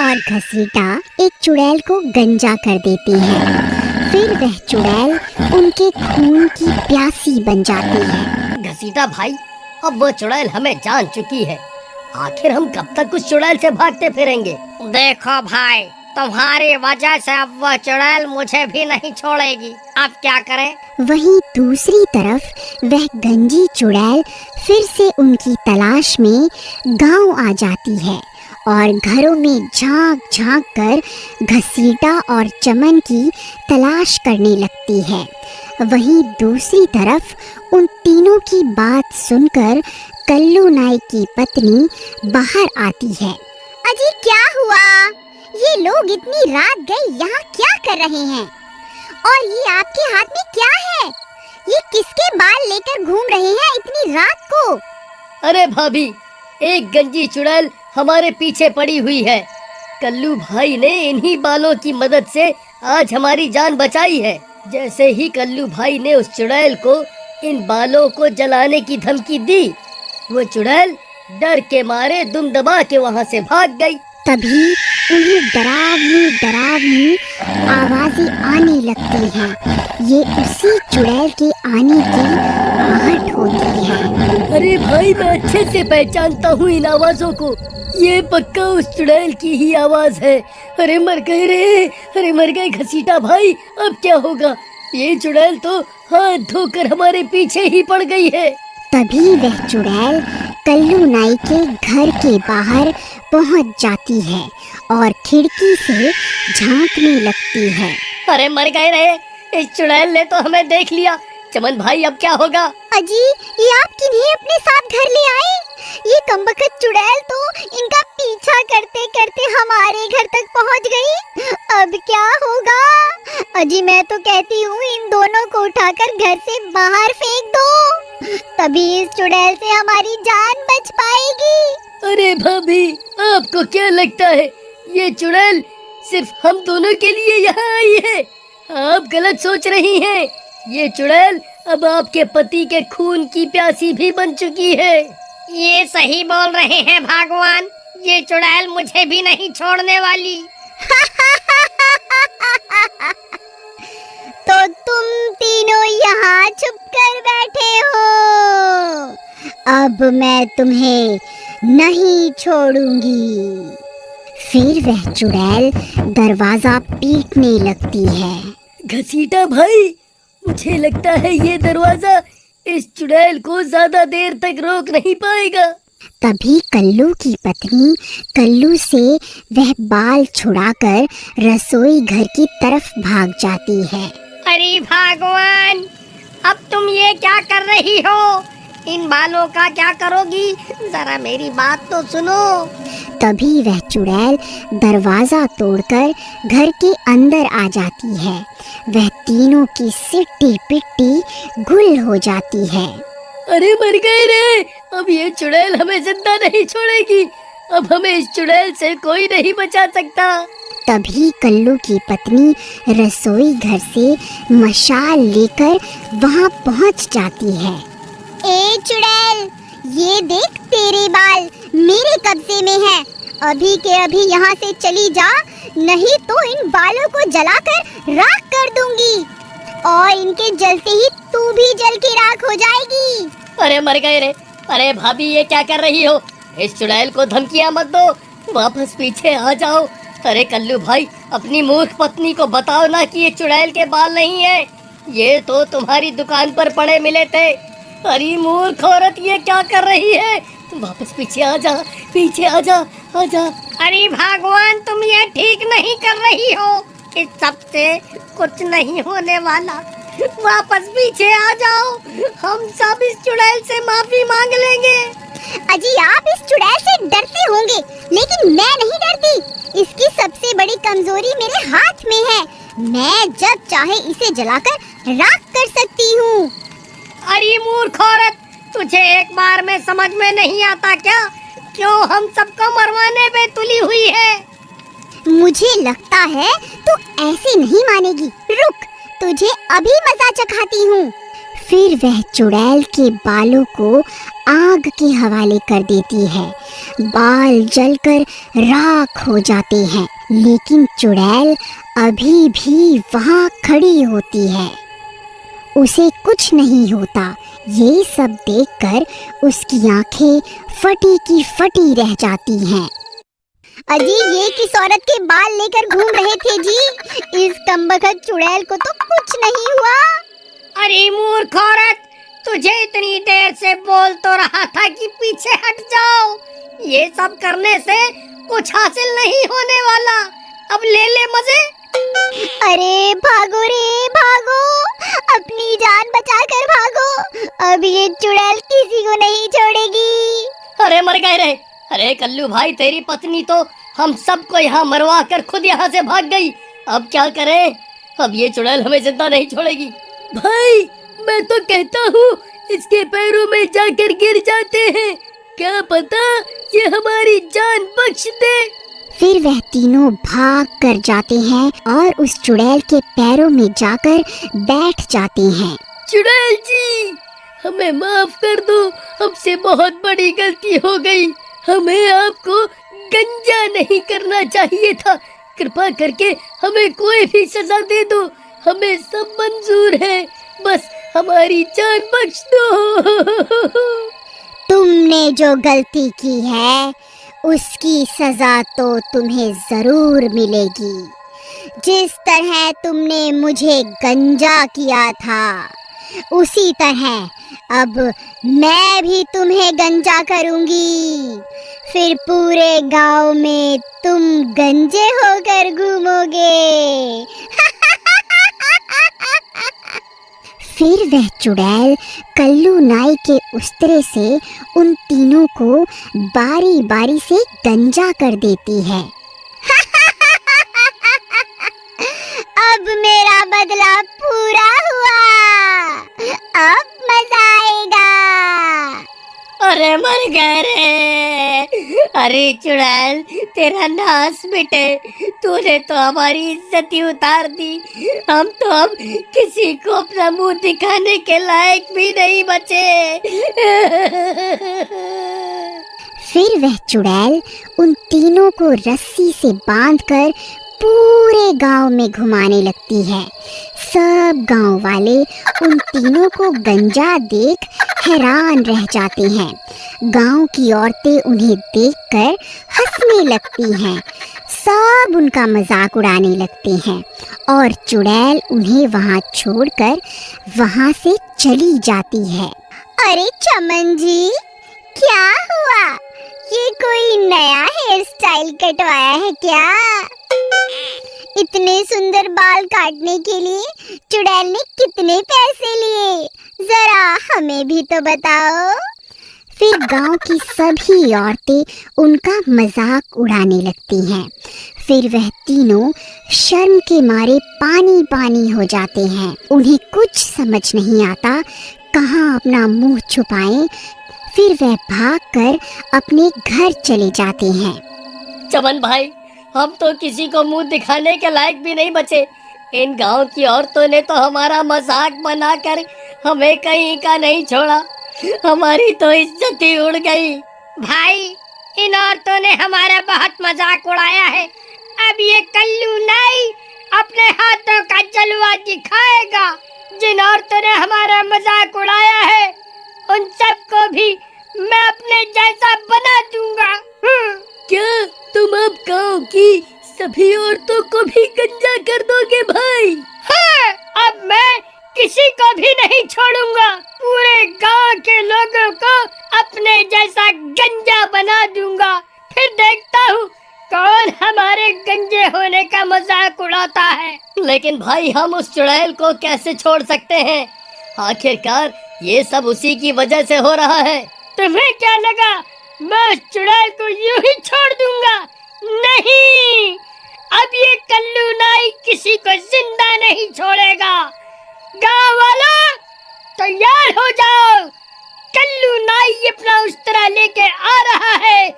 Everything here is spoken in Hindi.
और घसीटा एक चुड़ैल को गंजा कर देती है। फिर वह चुड़ैल उनके खून की प्यासी बन जाती है। घसीटा भाई, अब वो चुड़ैल हमें जान चुकी है। आखिर हम कब तक उस चुड़ैल से भागते फिरेंगे? देखो भाई, तुम्हारी वजह से अब वह चुड़ैल मुझे भी नहीं छोड़ेगी। अब क्या करें? वहीं दूसरी तरफ वह गंजी चुड़ैल फिर से उनकी तलाश में गांव आ जाती है और घरों में झांक झांक कर घसीटा और चमन की तलाश करने लगती है। वहीं दूसरी तरफ उन तीनों की बात सुनकर कल्लू नाई की पत्नी बाहर आती है। अजी क्या हुआ? ये लोग इतनी रात गए यहाँ क्या कर रहे हैं? और ये आपके हाथ में क्या है? ये किसके बाल लेकर घूम रहे हैं इतनी रात को? अरे भाभी, एक गंजी चुड़ैल हमारे पीछे पड़ी हुई है। कल्लू भाई ने इन्हीं बालों की मदद से आज हमारी जान बचाई है। जैसे ही कल्लू भाई ने उस चुड़ैल को इन बालों को जलाने की धमकी दी, वो चुड़ैल डर के मारे दुम दबा के वहाँ से भाग गई। तभी उन्हें डरावनी डरावनी आवाजें आने लगती हैं। ये उसी चुड़ैल के आने की आहट होती है। अरे भाई, मैं अच्छे से पहचानता हूँ इन आवाजों को। ये पक्का उस चुड़ैल की ही आवाज है। अरे मर गए रे, अरे मर गए घसीटा भाई, अब क्या होगा? ये चुड़ैल तो हाथ धोकर हमारे पीछे ही पड़ गई है। तभी वह चुड़ैल कल्लू नाई के घर के बाहर पहुंच जाती है और खिड़की से झांकने लगती है। अरे मर गए रे, इस चुड़ैल ने तो हमें देख लिया। चमन भाई, अब क्या होगा? अजी, ये आप किन्हें अपने साथ घर ले आए? ये कमबख्त चुड़ैल तो इनका पीछा करते करते हमारे घर तक पहुंच गई। अब क्या होगा? अजी, मैं तो कहती हूँ इन दोनों को उठाकर घर से बाहर फेंक दो, तभी इस चुड़ैल से हमारी जान बच पाएगी। अरे भाभी, आपको क्या लगता है ये चुड़ैल सिर्फ हम दोनों के लिए यहाँ आई है? आप गलत सोच रही हैं। ये चुड़ैल अब आपके पति के खून की प्यासी भी बन चुकी है। ये सही बोल रहे हैं भगवान, ये चुड़ैल मुझे भी नहीं छोड़ने वाली। तो तुम तीनों यहाँ छुप कर बैठे हो, अब मैं तुम्हें नहीं छोड़ूंगी। फिर वह चुड़ैल दरवाजा पीटने लगती है। घसीटा भाई, मुझे लगता है ये दरवाजा इस चुड़ैल को ज्यादा देर तक रोक नहीं पाएगा। तभी कल्लू की पत्नी कल्लू से वह बाल छुड़ाकर रसोई घर की तरफ भाग जाती है। अरे भगवान, अब तुम ये क्या कर रही हो? इन बालों का क्या करोगी? जरा मेरी बात तो सुनो। तभी वह चुड़ैल दरवाजा तोड़कर घर के अंदर आ जाती है। वह तीनों की सिट्टी पिट्टी गुल हो जाती है। अरे मर गए रे, अब ये चुड़ैल हमें जिंदा नहीं छोड़ेगी। अब हमें इस चुड़ैल से कोई नहीं बचा सकता। तभी कल्लू की पत्नी रसोई घर से मशाल लेकर वहां पहुंच जाती है। ए चुड़ैल, ये देख, तेरे बाल मेरे कब्जे में है। अभी के अभी यहाँ से चली जा, नहीं तो इन बालों को जलाकर राख कर दूंगी और इनके जलते ही तू भी जल के राख हो जाएगी। अरे मर गए रे। अरे भाभी, ये क्या कर रही हो? इस चुड़ैल को धमकियां मत दो, वापस पीछे आ जाओ। अरे कल्लू भाई, अपनी मूर्ख पत्नी को बताओ ना कि ये चुड़ैल के बाल नहीं है, ये तो तुम्हारी दुकान पर पड़े मिले थे। अरे मूर्ख औरत, ये क्या कर रही है? तुम वापस पीछे आ जा, पीछे आ जा, आ जा। अरे भगवान, तुम ये ठीक नहीं कर रही हो। इस सब से कुछ नहीं होने वाला। वापस पीछे आ जाओ, हम सब इस चुड़ैल से माफी मांग लेंगे। अजी, आप इस चुड़ैल से डरते होंगे, लेकिन मैं नहीं डरती। इसकी सबसे बड़ी कमजोरी मेरे हाथ में है। मैं जब चाहे इसे जलाकर राख कर सकती हूँ। अरे मूर्ख औरत, तुझे एक बार में समझ में नहीं आता क्या? क्यों हम सबको मरवाने पे तुली हुई है? मुझे लगता है तू ऐसे नहीं मानेगी। रुक, तुझे अभी मजा चखाती हूँ। फिर वह चुड़ैल के बालों को आग के हवाले कर देती है। बाल जलकर राख हो जाते हैं, लेकिन चुड़ैल अभी भी वहाँ खड़ी होती है। उसे कुछ नहीं होता। ये सब देखकर उसकी आंखें फटी की फटी रह जाती हैं। अजी, ये किस औरत के बाल लेकर घूम रहे थे जी? इस कमबख्त चुड़ैल को तो कुछ नहीं हुआ। अरे मूर्ख औरत, तुझे इतनी देर से बोल तो रहा था कि पीछे हट जाओ। ये सब करने से कुछ हासिल नहीं होने वाला। अब ले ले मजे। अरे भागो रे भागो, अपनी जान बचाकर भागो। अब ये चुड़ैल किसी को नहीं छोड़ेगी। अरे मर गए रे। अरे कल्लू भाई, तेरी पत्नी तो हम सबको यहाँ मरवा कर खुद यहाँ से भाग गई। अब क्या करें? अब ये चुड़ैल हमें जिंदा नहीं छोड़ेगी। भाई, मैं तो कहता हूँ इसके पैरों में जाकर गिर जाते हैं, क्या पता ये हमारी जान बख्श दे। फिर वह तीनों भाग कर जाते हैं और उस चुड़ैल के पैरों में जाकर बैठ जाते हैं। चुड़ैल जी, हमें माफ कर दो, हमसे बहुत बड़ी गलती हो गई। हमें आपको गंजा नहीं करना चाहिए था। कृपा करके हमें कोई भी सजा दे दो, हमें सब मंजूर है, बस हमारी जान बख्श दो। तुमने जो गलती की है उसकी सजा तो तुम्हें जरूर मिलेगी। जिस तरह तुमने मुझे गंजा किया था, उसी तरह अब मैं भी तुम्हें गंजा करूंगी। फिर पूरे गांव में तुम गंजे होकर घूमोगे। फिर वह चुड़ैल कल्लू नाई के उस्तरे से उन तीनों को बारी बारी से गंजा कर देती है। अब मेरा बदला पूरा हुआ, अब मजा आएगा। अरे मर गए रे। अरे चुड़ैल, तेरा नाश मिटे। तूने तो हमारी इज्जत ही उतार दी। हम तो अब किसी को अपना मुंह दिखाने के लायक भी नहीं बचे। फिर वह चुड़ैल उन तीनों को रस्सी से बांधकर पूरे गांव में घुमाने लगती है। सब गांव वाले उन तीनों को गंजा देख हैरान रह जाते हैं। गांव की औरतें उन्हें देखकर हंसने लगती हैं। सब उनका मजाक उड़ाने लगते हैं और चुड़ैल उन्हें वहां छोड़कर वहां से चली जाती है। अरे चमन जी, क्या हुआ? ये कोई नया हेयर स्टाइल कटवाया है क्या? इतने सुंदर बाल काटने के लिए चुड़ैल ने कितने पैसे लिए? जरा हमें भी तो बताओ। फिर गांव की सभी औरतें उनका मजाक उड़ाने लगती हैं। फिर वह तीनों शर्म के मारे पानी पानी हो जाते हैं। उन्हें कुछ समझ नहीं आता कहाँ अपना मुंह छुपाएं। फिर वह भागकर अपने घर चले जाते हैं। चमन भाई, हम तो किसी को मुंह दिखाने के लायक भी नहीं बचे। इन गांव की औरतों ने तो हमारा मजाक बनाकर हमें कहीं का नहीं छोड़ा। हमारी तो इज्जत ही उड़ गई। भाई, इन औरतों ने हमारा बहुत मजाक उड़ाया है। अब ये कल्लू नाई अपने हाथों का जलवा दिखाएगा। जिन औरतों ने हमारा मजाक उड़ाया है, उन सबको भी मैं अपने जैसा बना दूंगा। क्या तुम अब गांव की सभी औरतों को भी गंजा कर दोगे भाई? हाँ, अब मैं किसी को भी नहीं छोड़ूंगा। पूरे गांव के लोगों को अपने जैसा गंजा बना दूंगा। फिर देखता हूँ कौन हमारे गंजे होने का मजाक उड़ाता है। लेकिन भाई, हम उस चुड़ैल को कैसे छोड़ सकते हैं? आखिरकार ये सब उसी की वजह से हो रहा है। तुम्हें क्या लगा मैं उस चुड़ैल को यूं ही छोड़ दूंगा? नहीं, अब ये कल्लू नाई किसी को जिंदा नहीं छोड़ेगा। गांव वालों, तैयार हो जाओ, कल्लू नाई अपना उस्तरा लेके आ रहा है।